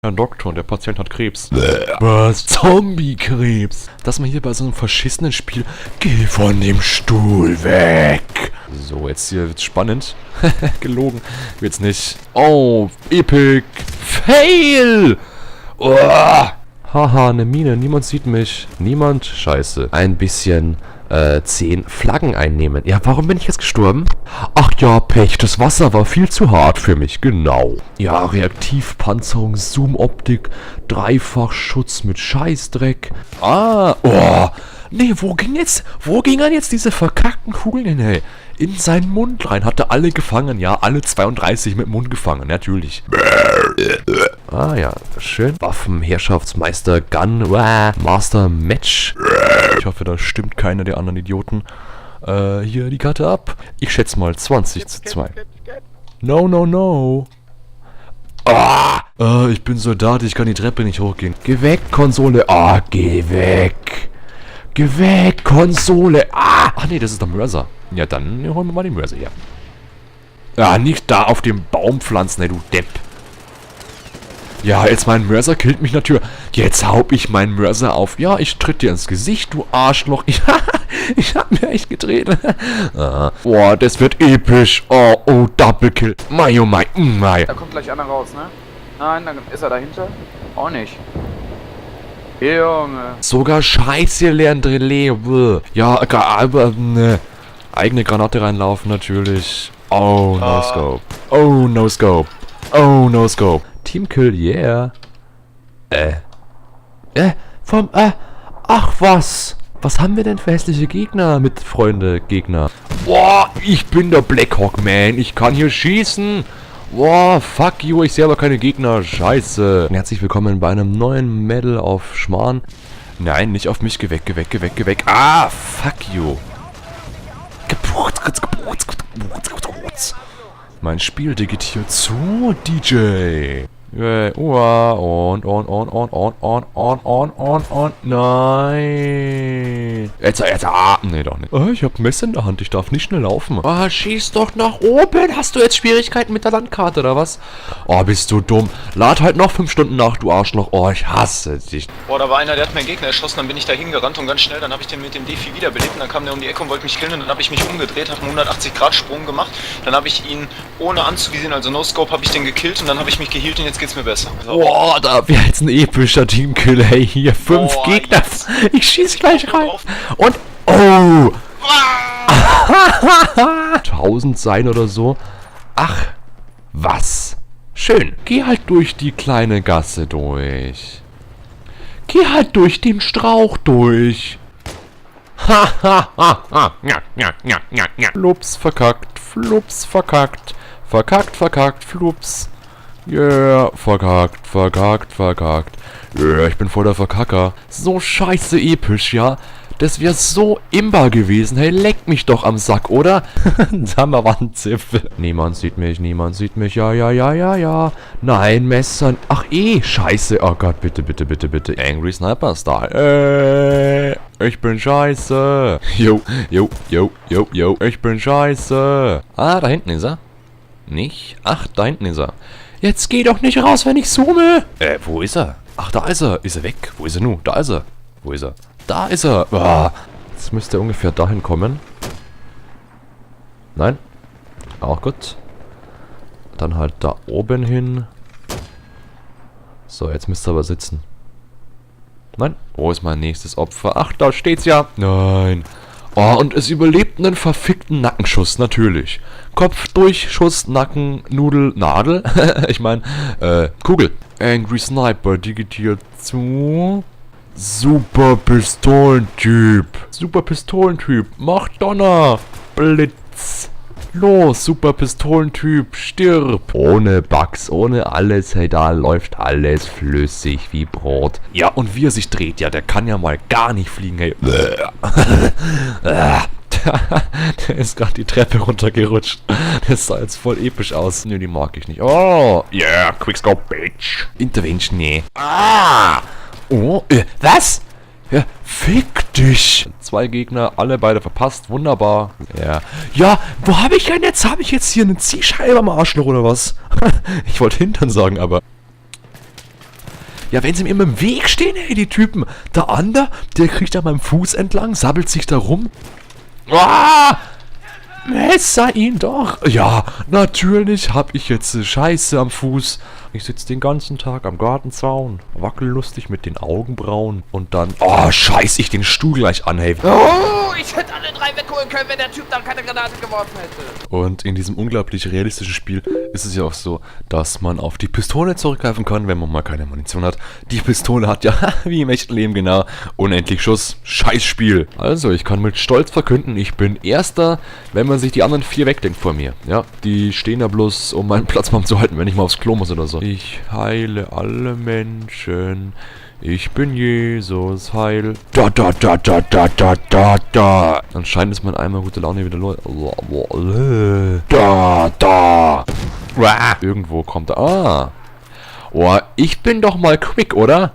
Herr Doktor, der Patient hat Krebs. Was? Zombie-Krebs? Dass man hier bei so einem verschissenen Spiel... Geh von dem Stuhl weg! So, jetzt hier wird's spannend. Gelogen. Wird's nicht. Oh, Epic Fail! Oh. Haha, eine Mine. Niemand sieht mich. Niemand? Scheiße. Ein bisschen... 10 Flaggen einnehmen. Ja, warum bin ich jetzt gestorben? Ach ja, Pech, das Wasser war viel zu hart für mich, genau. Ja, Reaktivpanzerung, Zoom-Optik, Dreifachschutz mit Scheißdreck. Ah, oh, nee, wo ging dann jetzt diese verkackten Kugeln hin, hey? In seinen Mund rein, hatte alle gefangen, ja, alle 32 mit dem Mund gefangen, natürlich. Ah ja, schön. Waffenherrschaftsmeister, Gun, Master Match. Ich hoffe, da stimmt keiner der anderen Idioten. Hier die Karte ab. Ich schätze mal 20:2. No, no, no. Ah, ich bin Soldat, ich kann die Treppe nicht hochgehen. Geh weg, Konsole. Ah, geh weg. Geh weg, Konsole. Ah, ach nee, das ist der Mörser. Ja, dann holen wir mal den Mörser her. Ja, nicht da auf dem Baum pflanzen, ey, du Depp. Ja, jetzt mein Mörser killt mich natürlich. Jetzt hau ich meinen Mörser auf. Ja, ich tritt dir ins Gesicht, du Arschloch. Ich hab mir echt gedreht. Boah, das wird episch. Oh, Double Kill. Mai, oh mai, mai. Da kommt gleich einer raus, ne? Nein, dann ist er dahinter. Auch nicht. Junge. Sogar Scheiße lernt Relais. Ja, aber ne. Eigene Granate reinlaufen natürlich. Oh, no scope. Oh, no scope. Oh, no scope. Teamkill, yeah. Ach was. Was haben wir denn für hässliche Gegner mit Freunde, Gegner? Boah, ich bin der Blackhawk Man. Ich kann hier schießen. Boah, fuck you. Ich sehe aber keine Gegner. Scheiße. Herzlich willkommen bei einem neuen Medal auf Schmarrn. Nein, nicht auf mich. Geh weg, geh weg, geh weg, geh weg. Ah, fuck you. Mein Spiel digitiert zu, DJ. Und, nein. Jetzt, nee, doch nicht. Ich hab Messer in der Hand, ich darf nicht schnell laufen. Schieß doch nach oben. Hast du jetzt Schwierigkeiten mit der Landkarte, oder was? Oh, bist du dumm. Lad halt noch 5 Stunden nach, du Arschloch. Oh, ich hasse dich. Boah, da war einer, der hat meinen Gegner erschossen, dann bin ich da hingerannt und ganz schnell, dann habe ich den mit dem Defi wiederbelebt und dann kam der um die Ecke und wollte mich killen und dann habe ich mich umgedreht, habe einen 180-Grad-Sprung gemacht, dann habe ich ihn ohne anzuvisieren, also No-Scope, habe ich den gekillt und dann habe ich mich geheilt und jetzt geht's mir besser. Also, boah, da wäre jetzt ein epischer Teamkill, hey, hier 5 Gegner. Yes. Ich schieß gleich rein. Und, oh. 1000 sein oder so. Ach, was? Schön. Geh halt durch die kleine Gasse durch. Geh halt durch den Strauch durch. Flups verkackt, flups verkackt. Verkackt, verkackt, flups. Yeah, verkackt, verkackt, verkackt. Yeah, ich bin voll der Verkacker. So scheiße episch, ja? Das wäre so imbar gewesen. Hey, leck mich doch am Sack, oder? Sammerwandzipfel. Niemand sieht mich, niemand sieht mich. Ja, ja, ja, ja, ja. Nein, Messer. Ach, scheiße. Oh Gott, bitte, bitte, bitte, bitte. Angry Sniper Style. Ich bin scheiße. Yo, yo, yo, yo, yo. Ich bin scheiße. Ah, da hinten ist er. Nicht? Ach, da hinten ist er. Jetzt geh doch nicht raus, wenn ich zoome. Wo ist er? Ach, da ist er. Ist er weg? Wo ist er nun? Da ist er. Wo ist er? Da ist er. Jetzt müsste er ungefähr dahin kommen. Nein. Auch gut. Dann halt da oben hin. So, jetzt müsste er aber sitzen. Nein. Wo ist mein nächstes Opfer? Ach, da steht's ja. Nein. Oh, und es überlebt einen verfickten Nackenschuss, natürlich. Kopf durch, Schuss, Nacken, Nudel, Nadel. Ich meine, Kugel. Angry Sniper digitiert zu. Super Pistolentyp. Super Pistolentyp. Mach Donner. Blitz. Los, Super Pistolentyp. Stirb. Ohne Bugs, ohne alles. Hey, da läuft alles flüssig wie Brot. Ja, und wie er sich dreht, ja, der kann ja mal gar nicht fliegen, hey. Der ist gerade die Treppe runtergerutscht. Das sah jetzt voll episch aus. Nö, die mag ich nicht. Oh, yeah, Quickscope, Bitch. Intervention, nee. Oh, was? Ja, fick dich. 2 Gegner, alle beide verpasst. Wunderbar. Ja. Ja, wo habe ich denn jetzt? Habe ich jetzt hier eine Zielscheibe am Arschloch oder was? Ich wollte Hintern sagen, aber... Ja, wenn sie mir immer im Weg stehen, ey, die Typen. Der andere, der kriegt an meinem Fuß entlang, sabbelt sich da rum. Ah! Messer ihn doch. Ja, natürlich habe ich jetzt Scheiße am Fuß. Ich sitze den ganzen Tag am Gartenzaun, wackel lustig mit den Augenbrauen und dann... Oh, scheiß ich den Stuhl gleich an, hey. Oh, ich hätte alle 3 wegholen können, wenn der Typ dann keine Granate geworfen hätte. Und in diesem unglaublich realistischen Spiel ist es ja auch so, dass man auf die Pistole zurückgreifen kann, wenn man mal keine Munition hat. Die Pistole hat ja, wie im echten Leben genau, unendlich Schuss. Scheiß Spiel. Also, ich kann mit Stolz verkünden, ich bin Erster, wenn man sich die anderen 4 wegdenkt vor mir. Ja, die stehen da bloß, um meinen Platz mal zu halten, wenn ich mal aufs Klo muss oder so. Ich heile alle Menschen. Ich bin Jesus heil. Da. Anscheinend ist mein einmal gute Laune wieder los. Da. Irgendwo kommt er. Ah. Oh, ich bin doch mal quick, oder?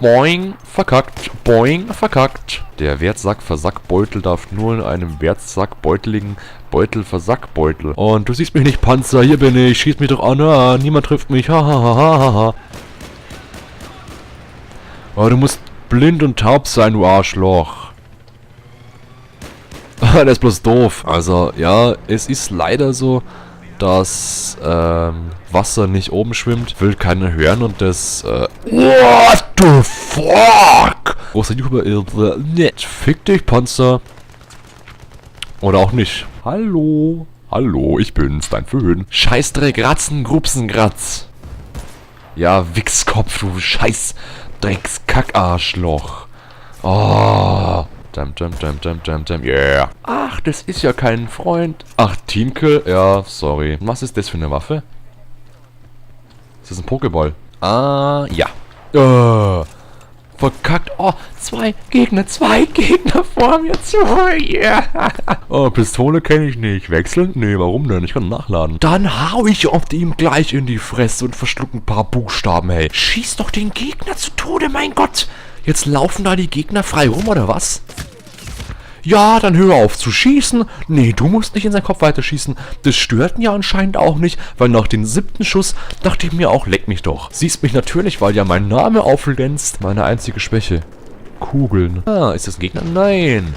Boing, verkackt. Boing, verkackt. Der Wertsack-Versackbeutel darf nur in einem wertsackbeuteligen Beutel-Versackbeutel. Und du siehst mich nicht, Panzer. Hier bin ich. Schieß mich doch an. Ah, niemand trifft mich. Ha. Oh, du musst blind und taub sein, du Arschloch. Der ist bloß doof. Also, ja, es ist leider so, dass Wasser nicht oben schwimmt. Will keiner hören und das... What the fuck? Großer YouTuber, nett. Fick dich, Panzer. Oder auch nicht. Hallo, ich bin's, dein Föhn. Scheißdreck, Ratzen, Grupsengratz. Ja, Wichskopf, du Scheiß... Dreckskackarschloch. Oh. Yeah. Ach, das ist ja kein Freund. Ach, Teamkill? Ja, sorry. Was ist das für eine Waffe? Ist das ein Pokéball? Ah, ja. Verkackt. Oh, 2 Gegner vor mir. Yeah. Oh, Pistole kenne ich nicht. Wechseln? Nee, warum denn? Ich kann nachladen. Dann hau ich auf ihm gleich in die Fresse und verschluck ein paar Buchstaben, hey. Schieß doch den Gegner zu Tode, mein Gott. Jetzt laufen da die Gegner frei rum, oder was? Ja, dann hör auf zu schießen. Nee, du musst nicht in seinen Kopf weiterschießen. Das stört ihn ja anscheinend auch nicht, weil nach dem 7. Schuss dachte ich mir auch, leck mich doch. Siehst mich natürlich, weil ja mein Name aufglänzt. Meine einzige Schwäche. Kugeln. Ah, ist das ein Gegner? Nein.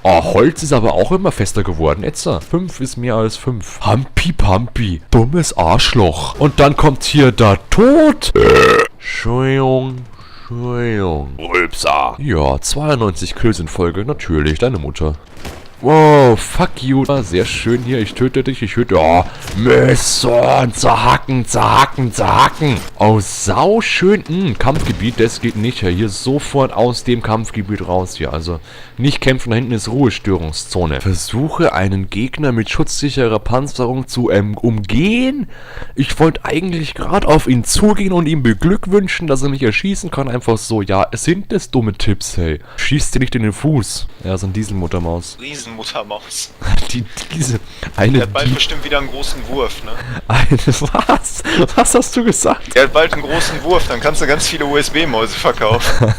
Oh, Holz ist aber auch immer fester geworden. Etza. 5 ist mehr als 5. Hampi-Pampi. Dummes Arschloch. Und dann kommt hier der Tod. Entschuldigung. Rülpser. Ja, 92 Kills in Folge. Natürlich, deine Mutter. Wow, fuck you. Sehr schön hier. Ich töte dich. Oh, Messer. Zerhacken. Oh, sau schön. Kampfgebiet, das geht nicht. Ja, hier sofort aus dem Kampfgebiet raus hier. Also, nicht kämpfen. Da hinten ist Ruhestörungszone. Versuche einen Gegner mit schutzsicherer Panzerung zu umgehen. Ich wollte eigentlich gerade auf ihn zugehen und ihm beglückwünschen, dass er mich erschießen kann. Einfach so. Ja, es sind das dumme Tipps, hey. Schießt dir nicht in den Fuß. Ja, so ein Dieselmuttermaus. Riesenmuttermaus. Diese Der hat bald bestimmt wieder einen großen Wurf, ne? Was? Was hast du gesagt? Der hat bald einen großen Wurf, dann kannst du ganz viele USB-Mäuse verkaufen.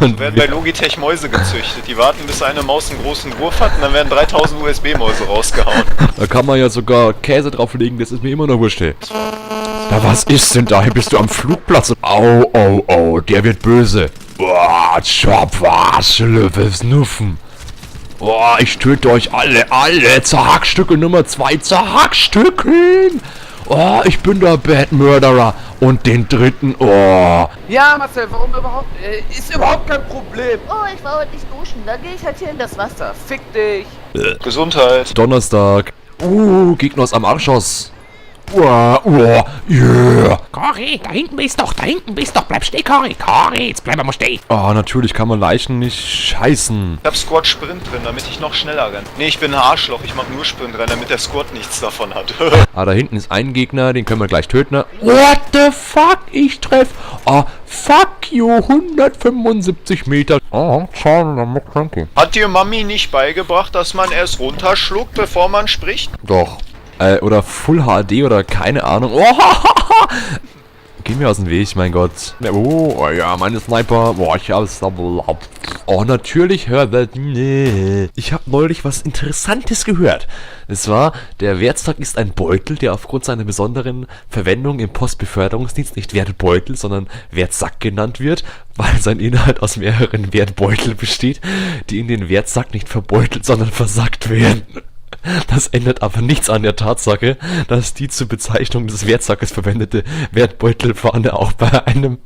Und werden bei Logitech Mäuse gezüchtet. Die warten, bis eine Maus einen großen Wurf hat und dann werden 3000 USB-Mäuse rausgehauen. Da kann man ja sogar Käse drauflegen, das ist mir immer noch wurscht, hey. Na, was ist denn da? Hier bist du am Flugplatz. Oh, der wird böse. Boah, Snuffen. Boah, ich töte euch alle. Zerhackstücke Nummer 2. Zerhackstücken. Oh, ich bin der Bad Murderer. Und den 3. Oh. Ja, Marcel, warum überhaupt? Ist überhaupt kein Problem. Oh, ich war heute nicht duschen. Dann gehe ich halt hier in das Wasser. Fick dich. Gesundheit. Donnerstag. Gegner aus am Arschos. Yeah. Cory, da hinten bist doch, bleib stehen, Cory, jetzt bleib mal stehen. Oh, natürlich kann man Leichen nicht scheißen. Ich hab Squad Sprint drin, damit ich noch schneller renne. Nee, ich bin ein Arschloch, ich mach nur Sprint rennen, damit der Squad nichts davon hat. Da hinten ist ein Gegner, den können wir gleich töten. What the fuck, ich treff. Fuck you, 175 Meter. Oh, schade, dann mit Cranky. Hat dir Mami nicht beigebracht, dass man erst runterschluckt, bevor man spricht? Doch. Oder Full HD oder keine Ahnung. Geh mir aus dem Weg, mein Gott. Oh, ja, meine Sniper. Boah, ich hab's. Oh, natürlich hört das. Nee. Ich habe neulich was Interessantes gehört. Es war, der Wertsack ist ein Beutel, der aufgrund seiner besonderen Verwendung im Postbeförderungsdienst nicht Wertbeutel, sondern Wertsack genannt wird, weil sein Inhalt aus mehreren Wertbeuteln besteht, die in den Wertsack nicht verbeutelt, sondern versackt werden. Das ändert aber nichts an der Tatsache, dass die zur Bezeichnung des Wertsackes verwendete Wertbeutelfahne auch bei einem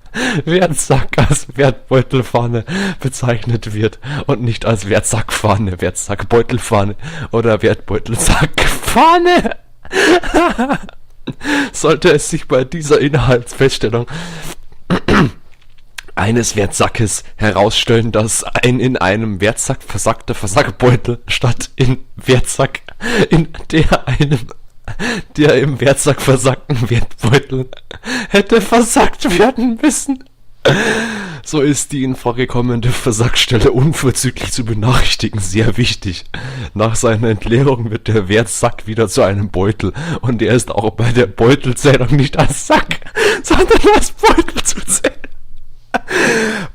Wertsack als Wertbeutelfahne bezeichnet wird und nicht als Wertsackfahne, Wertsackbeutelfahne oder Wertbeutelsackfahne. Sollte es sich bei dieser Inhaltsfeststellung eines Wertsackes herausstellen, dass ein in einem Wertsack versackter Versackbeutel statt in Wertsack in der im Wertsack versackten Wertbeutel hätte versackt werden müssen. So ist die in Frage kommende Versackstelle unverzüglich zu benachrichtigen sehr wichtig. Nach seiner Entleerung wird der Wertsack wieder zu einem Beutel und er ist auch bei der Beutelzählung nicht als Sack, sondern als Beutel zu zählen.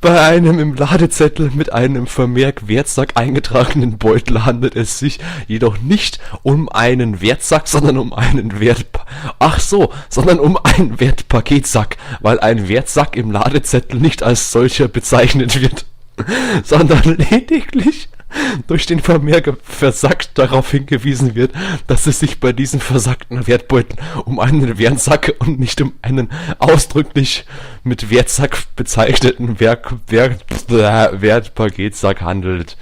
Bei einem im Ladezettel mit einem Vermerk Wertsack eingetragenen Beutel handelt es sich jedoch nicht um einen Wertsack, sondern um einen Wertpaketsack, weil ein Wertsack im Ladezettel nicht als solcher bezeichnet wird, sondern lediglich durch den Vermerk versackt darauf hingewiesen wird, dass es sich bei diesen versackten Wertbeuteln um einen Wertsack und nicht um einen ausdrücklich mit Wertsack bezeichneten Wertpaketsack handelt.